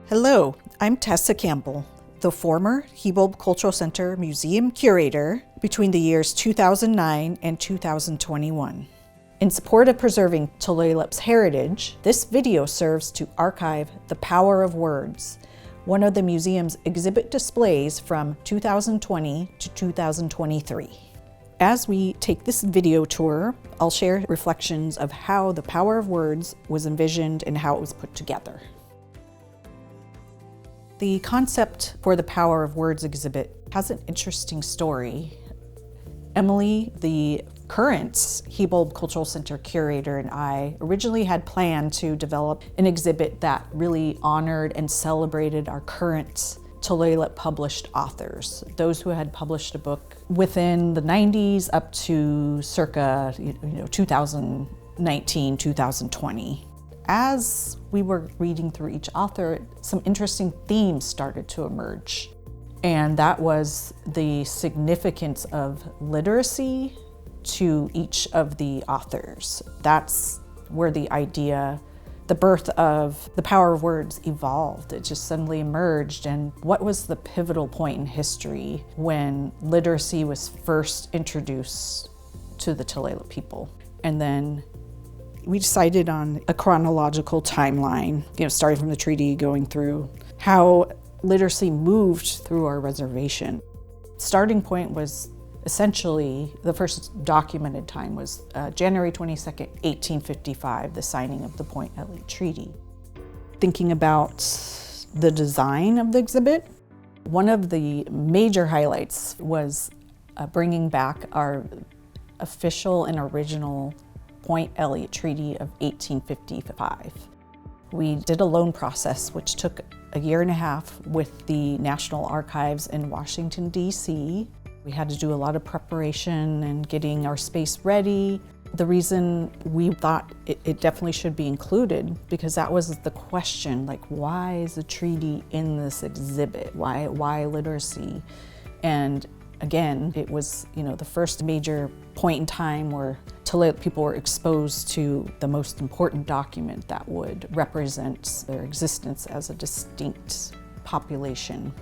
Hello, I'm Tessa Campbell, the former Hibulb Cultural Center Museum Curator between the years 2009 and 2021. In support of preserving Tulalip's heritage, this video serves to archive The Power of Words, one of the museum's exhibit displays from 2020 to 2023. As we take this video tour, I'll share reflections of how The Power of Words was envisioned and how it was put together. The concept for the Power of Words exhibit has an interesting story. Emily, the current Hibulb Cultural Center curator, and I originally had planned to develop an exhibit that really honored and celebrated our current Tulalip published authors, those who had published a book within the 90s up to circa 2019, 2020. As we were reading through each author, some interesting themes started to emerge. And that was the significance of literacy to each of the authors. That's where the idea, the birth of The Power of Words evolved. It just suddenly emerged. And what was the pivotal point in history when literacy was first introduced to the Tulalip people? And then we decided on a chronological timeline, starting from the treaty, going through how literacy moved through our reservation. Starting point was essentially, the first documented time was January 22nd, 1855, the signing of the Point Elliott Treaty. Thinking about the design of the exhibit, one of the major highlights was bringing back our official and original Point Elliott Treaty of 1855. We did a loan process, which took a year and a half with the National Archives in Washington, D.C. We had to do a lot of preparation and getting our space ready. The reason we thought it definitely should be included, because that was the question, like, why is a treaty in this exhibit? Why literacy? And again, it was, the first major point in time where Tulalip people were exposed to the most important document that would represent their existence as a distinct population.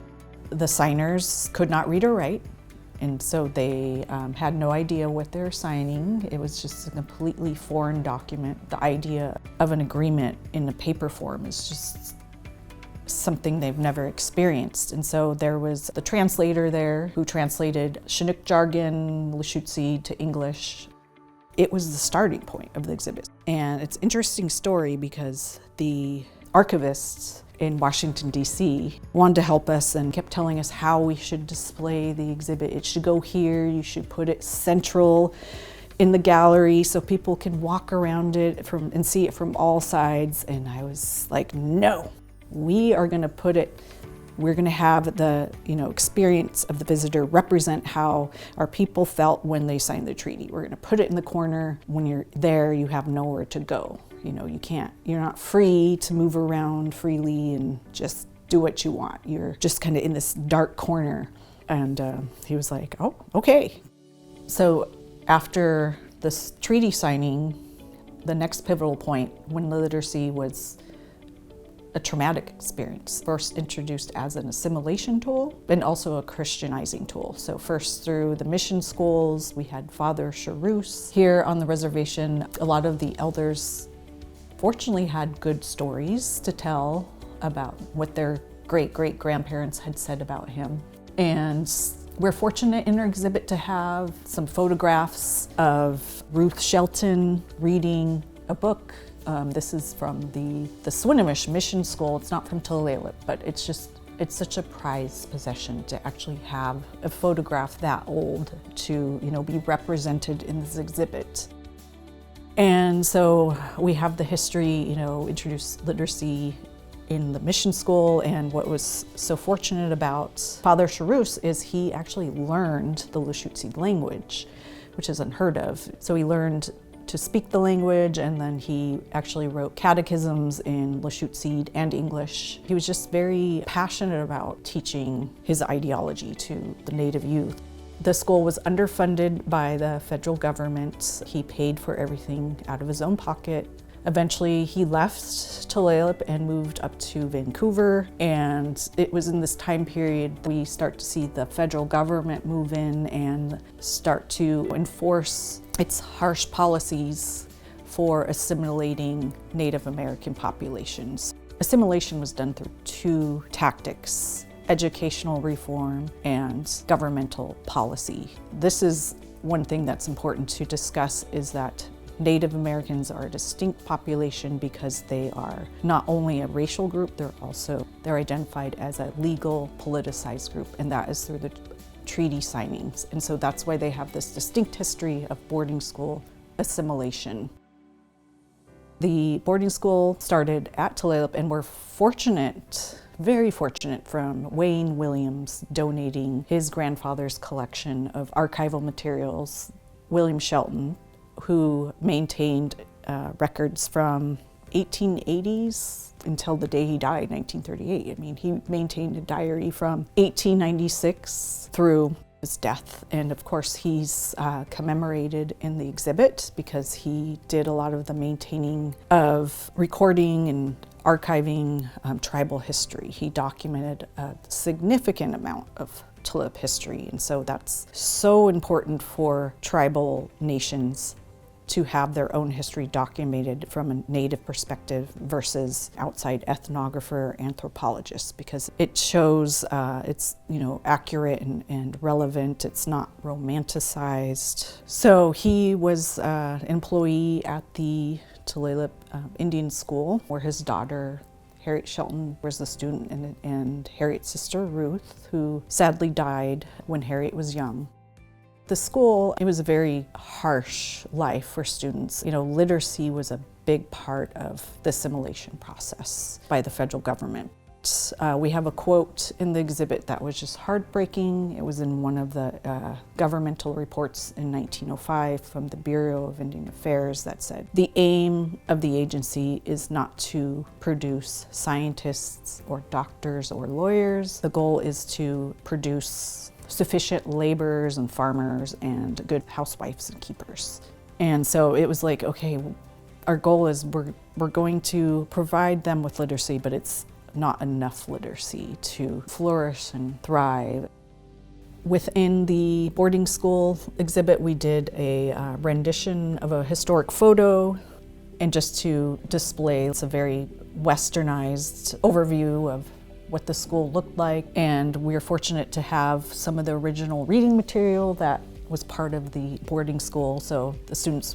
The signers could not read or write, and so they had no idea what they were signing. It was just a completely foreign document. The idea of an agreement in a paper form is just something they've never experienced. And so there was the translator there who translated Chinook jargon, Lushootseed to English. It was the starting point of the exhibit. And it's an interesting story because the archivists in Washington, D.C. wanted to help us and kept telling us how we should display the exhibit. It should go here, you should put it central in the gallery so people can walk around it and see it from all sides. And I was like, no. We are going to put it, we're going to have the experience of the visitor represent how our people felt when they signed the treaty. We're going to put it in the corner. When you're there, you have nowhere to go. You're not free to move around freely and just do what you want. You're just kind of in this dark corner. And he was like, oh, okay. So after this treaty signing, the next pivotal point when literacy was a traumatic experience, first introduced as an assimilation tool and also a Christianizing tool. So first through the mission schools, we had Father Charus here on the reservation. A lot of the elders fortunately had good stories to tell about what their great-great-grandparents had said about him. And we're fortunate in our exhibit to have some photographs of Ruth Shelton reading a book. This is from the Swinomish Mission School. It's not from Tulalip, but it's such a prized possession to actually have a photograph that old to, be represented in this exhibit. And so we have the history, introduce literacy in the mission school. And what was so fortunate about Father Charus is he actually learned the Lushootseed language, which is unheard of. So he learned to speak the language, and then he actually wrote catechisms in Lushootseed and English. He was just very passionate about teaching his ideology to the Native youth. The school was underfunded by the federal government. He paid for everything out of his own pocket. Eventually, he left Tulalip and moved up to Vancouver, and it was in this time period we start to see the federal government move in and start to enforce its harsh policies for assimilating Native American populations. Assimilation was done through two tactics: educational reform and governmental policy. This is one thing that's important to discuss, is that Native Americans are a distinct population because they are not only a racial group, they're identified as a legal politicized group, and that is through the treaty signings. And so that's why they have this distinct history of boarding school assimilation. The boarding school started at Tulalip, and we're fortunate, very fortunate, from Wayne Williams donating his grandfather's collection of archival materials, William Shelton, who maintained records from 1880s until the day he died, 1938. I mean, he maintained a diary from 1896 through his death. And of course, he's commemorated in the exhibit because he did a lot of the maintaining of recording and archiving tribal history. He documented a significant amount of Tulalip history, and so that's so important for tribal nations to have their own history documented from a Native perspective versus outside ethnographer, anthropologists, because it shows it's accurate and relevant. It's not romanticized. So he was an employee at the Tulalip Indian School, where his daughter Harriet Shelton was the student, and Harriet's sister Ruth, who sadly died when Harriet was young. The school, it was a very harsh life for students. Literacy was a big part of the assimilation process by the federal government. We have a quote in the exhibit that was just heartbreaking. It was in one of the governmental reports in 1905 from the Bureau of Indian Affairs that said, "The aim of the agency is not to produce scientists or doctors or lawyers. The goal is to produce sufficient laborers and farmers and good housewives and keepers." And so it was like, okay, our goal is we're going to provide them with literacy, but it's not enough literacy to flourish and thrive. Within the boarding school exhibit, we did a rendition of a historic photo, and just to display, it's a very westernized overview of what the school looked like. And we are fortunate to have some of the original reading material that was part of the boarding school. So the students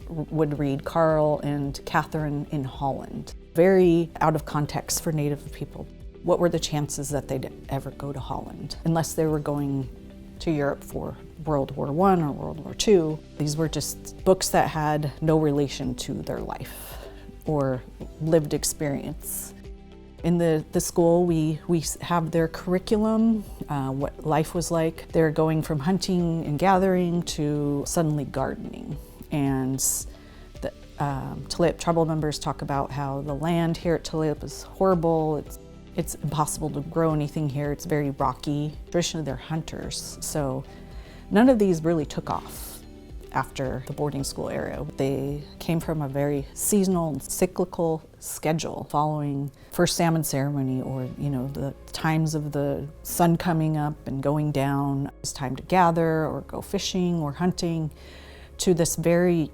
would read Carl and Catherine in Holland. Very out of context for Native people. What were the chances that they'd ever go to Holland? Unless they were going to Europe for World War I or World War II. These were just books that had no relation to their life or lived experience. In the school, we have their curriculum, what life was like. They're going from hunting and gathering to suddenly gardening. And the Tulalip tribal members talk about how the land here at Tulalip is horrible. It's impossible to grow anything here. It's very rocky. Traditionally, they're hunters. So none of these really took off after the boarding school era. They came from a very seasonal and cyclical schedule following first salmon ceremony, or the times of the sun coming up and going down. It's time to gather or go fishing or hunting, to this very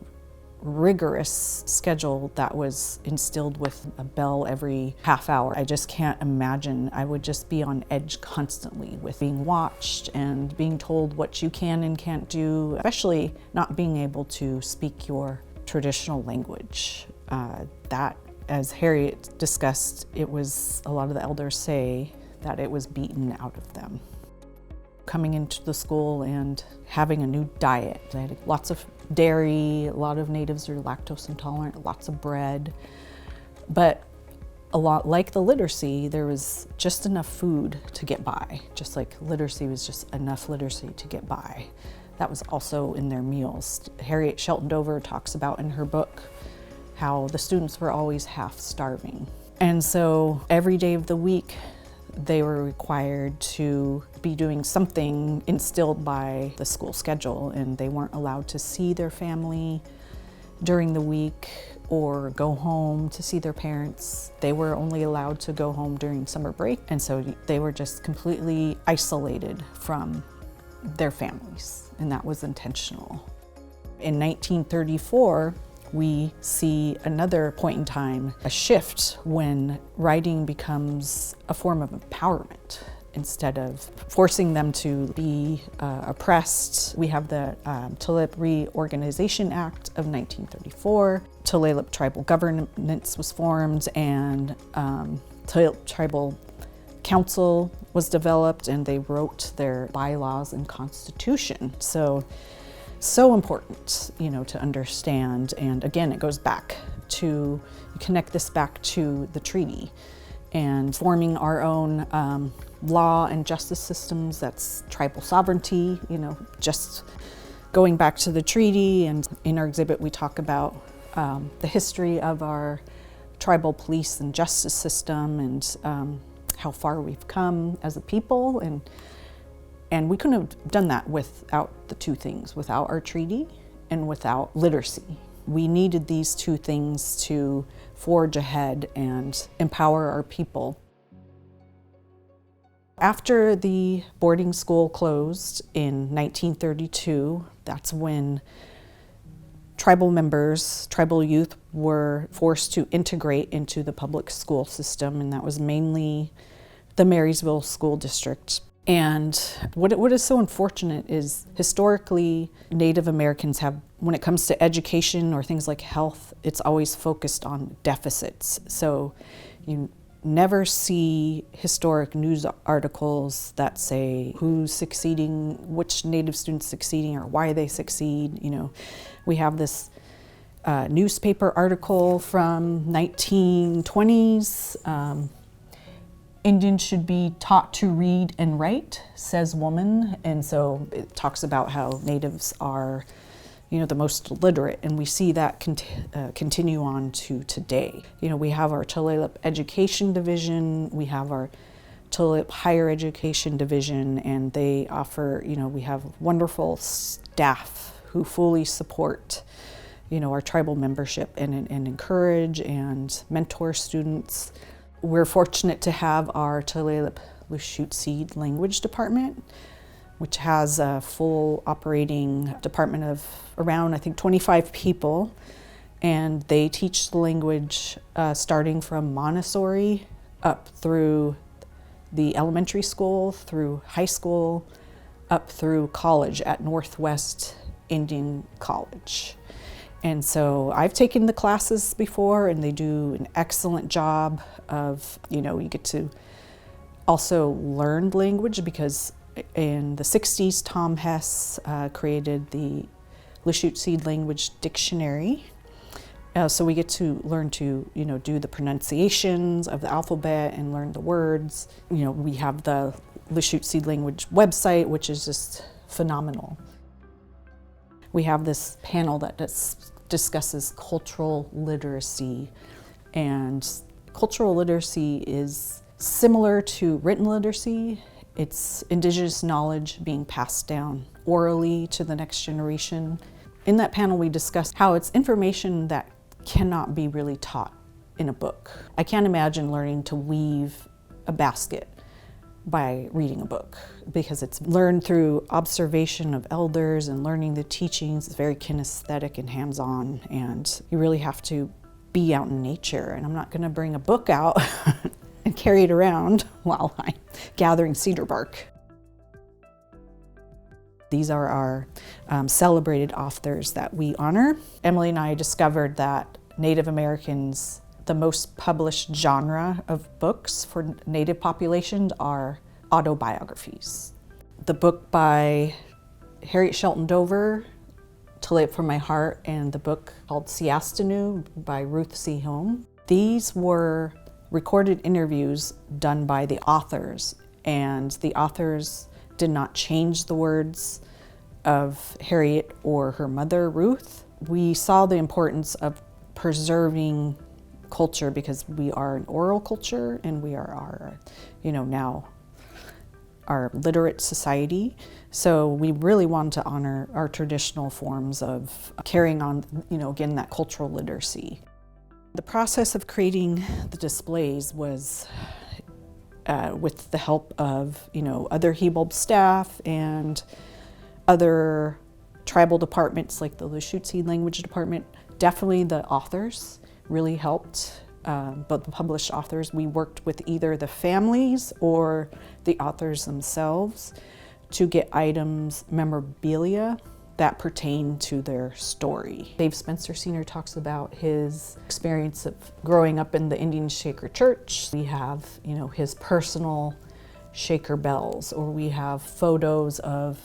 rigorous schedule that was instilled with a bell every half hour. I just can't imagine. I would just be on edge constantly with being watched and being told what you can and can't do, especially not being able to speak your traditional language. That, as Harriet discussed, it was, a lot of the elders say that it was beaten out of them. Coming into the school and having a new diet. They had lots of dairy, a lot of natives are lactose intolerant, lots of bread. But a lot like the literacy, there was just enough food to get by. Just like literacy was just enough literacy to get by. That was also in their meals. Harriet Shelton Dover talks about in her book how the students were always half starving. And so every day of the week, they were required to be doing something instilled by the school schedule, and they weren't allowed to see their family during the week or go home to see their parents. They were only allowed to go home during summer break, and so they were just completely isolated from their families, and that was intentional. In 1934, we see another point in time, a shift when writing becomes a form of empowerment. Instead of forcing them to be oppressed, we have the Tulalip Reorganization Act of 1934. Tulalip Tribal Governance was formed, and Tulalip Tribal Council was developed, and they wrote their bylaws and constitution. So important, to understand. And again, it goes back to, connect this back to the treaty and forming our own law and justice systems. That's tribal sovereignty, just going back to the treaty. And in our exhibit, we talk about the history of our tribal police and justice system, and how far we've come as a people. And we couldn't have done that without the two things, without our treaty and without literacy. We needed these two things to forge ahead and empower our people. After the boarding school closed in 1932, that's when tribal members, tribal youth, were forced to integrate into the public school system, and that was mainly the Marysville School District. And what is so unfortunate is, historically, Native Americans have, when it comes to education or things like health, it's always focused on deficits. So you never see historic news articles that say who's succeeding, which Native students succeeding, or why they succeed. We have this newspaper article from 1920s. Indians should be taught to read and write, says woman. And so it talks about how Natives are, the most literate, and we see that continue on to today. We have our Tulalip Education Division, we have our Tulalip Higher Education Division, and they offer, we have wonderful staff who fully support, our tribal membership and encourage and mentor students. We're fortunate to have our Tulalip Lushootseed Language Department, which has a full operating department of around, 25 people. And they teach the language starting from Montessori up through the elementary school, through high school, up through college at Northwest Indian College. And so I've taken the classes before, and they do an excellent job of, you get to also learn language, because in the 60s, Tom Hess created the Lushootseed Language Dictionary. So we get to learn to, do the pronunciations of the alphabet and learn the words. We have the Lushootseed Language website, which is just phenomenal. We have this panel that discusses cultural literacy, and cultural literacy is similar to written literacy. It's Indigenous knowledge being passed down orally to the next generation. In that panel, we discussed how it's information that cannot be really taught in a book. I can't imagine learning to weave a basket by reading a book, because it's learned through observation of elders and learning the teachings. It's very kinesthetic and hands-on, and you really have to be out in nature. And I'm not going to bring a book out and carry it around while I'm gathering cedar bark. These are our celebrated authors that we honor. Emily and I discovered that Native Americans, the most published genre of books for Native populations are autobiographies. The book by Harriet Shelton Dover, Tulalip from My Heart, and the book called Siastanu by Ruth C. Home. These were recorded interviews done by the authors, and the authors did not change the words of Harriet or her mother, Ruth. We saw the importance of preserving culture, because we are an oral culture, and we are now our literate society. So we really wanted to honor our traditional forms of carrying on, again, that cultural literacy. The process of creating the displays was with the help of, other Hibulb staff and other tribal departments like the Lushootseed language department. Definitely the authors really helped, but the published authors. We worked with either the families or the authors themselves to get items, memorabilia that pertain to their story. Dave Spencer Sr. talks about his experience of growing up in the Indian Shaker Church. We have, his personal Shaker bells, or we have photos of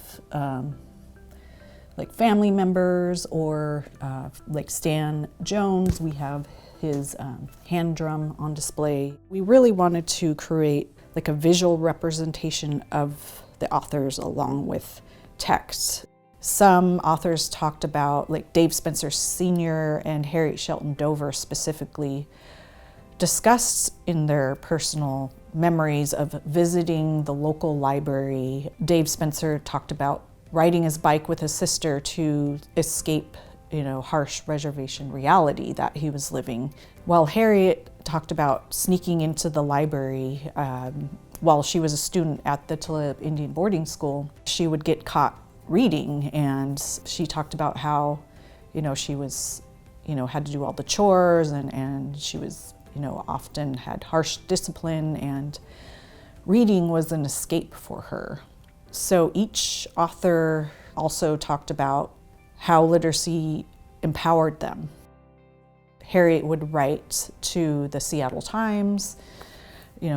like family members, or like Stan Jones. We have his hand drum on display. We really wanted to create like a visual representation of the authors along with text. Some authors talked about, like Dave Spencer Sr. and Harriet Shelton Dover specifically, discussed in their personal memories of visiting the local library. Dave Spencer talked about riding his bike with his sister to escape, harsh reservation reality that he was living. While Harriet talked about sneaking into the library while she was a student at the Tulalip Indian boarding school. She would get caught reading, and she talked about how, she was, had to do all the chores, and she was, often had harsh discipline, and reading was an escape for her. So each author also talked about how literacy empowered them. Harriet would write to the Seattle Times,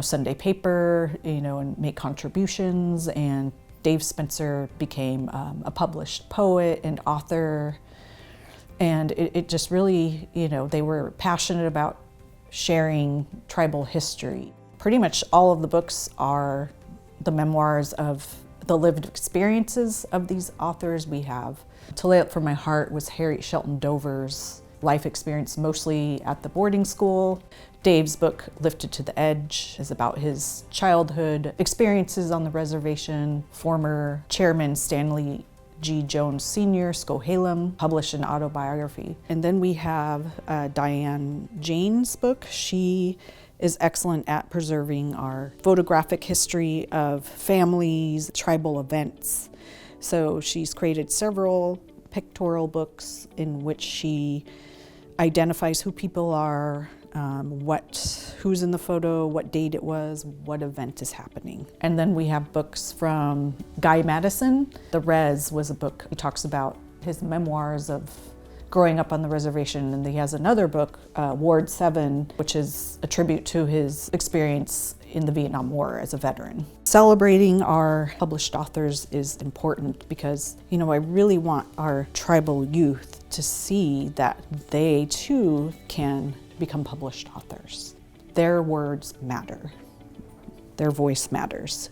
Sunday paper, and make contributions, and Dave Spencer became a published poet and author, and it just really, they were passionate about sharing tribal history. Pretty much all of the books are the memoirs of the lived experiences of these authors. We have To Lay Up For My Heart was Harriet Shelton Dover's life experience, mostly at the boarding school. Dave's book, Lifted to the Edge, is about his childhood experiences on the reservation. Former chairman Stanley G. Jones Sr., Skohalem, published an autobiography. And then we have Diane Jane's book. She is excellent at preserving our photographic history of families, tribal events. So she's created several pictorial books in which she identifies who people are, who's in the photo, what date it was, what event is happening. And then we have books from Guy Madison. The Res was a book. He talks about his memoirs of growing up on the reservation, and he has another book, Ward 7, which is a tribute to his experience in the Vietnam War as a veteran. Celebrating our published authors is important because, I really want our tribal youth to see that they too can become published authors. Their words matter. Their voice matters.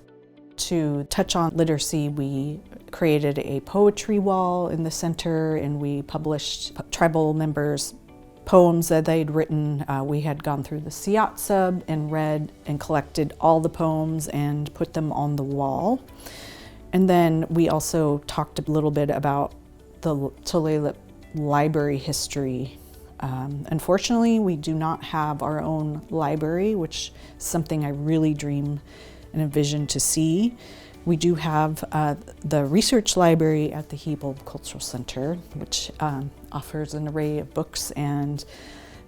To touch on literacy, we created a poetry wall in the center, and we published tribal members' poems that they'd written. We had gone through the Siat sub and read and collected all the poems and put them on the wall. And then we also talked a little bit about the Tulalip library history. Unfortunately, we do not have our own library, which is something I really dream and envision to see. We do have the research library at the Hibulb Cultural Center, which offers an array of books and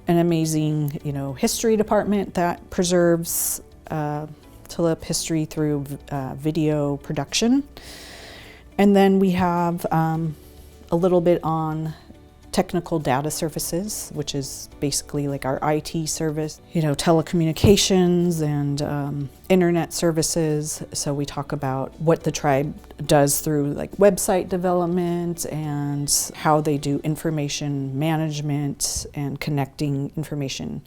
an amazing, history department that preserves Tulalip history through video production. And then we have a little bit on technical data services, which is basically like our IT service, telecommunications and internet services. So we talk about what the tribe does through like website development and how they do information management and connecting information.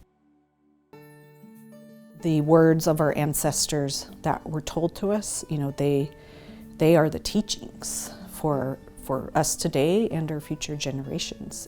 The words of our ancestors that were told to us, they are the teachings for us today and our future generations.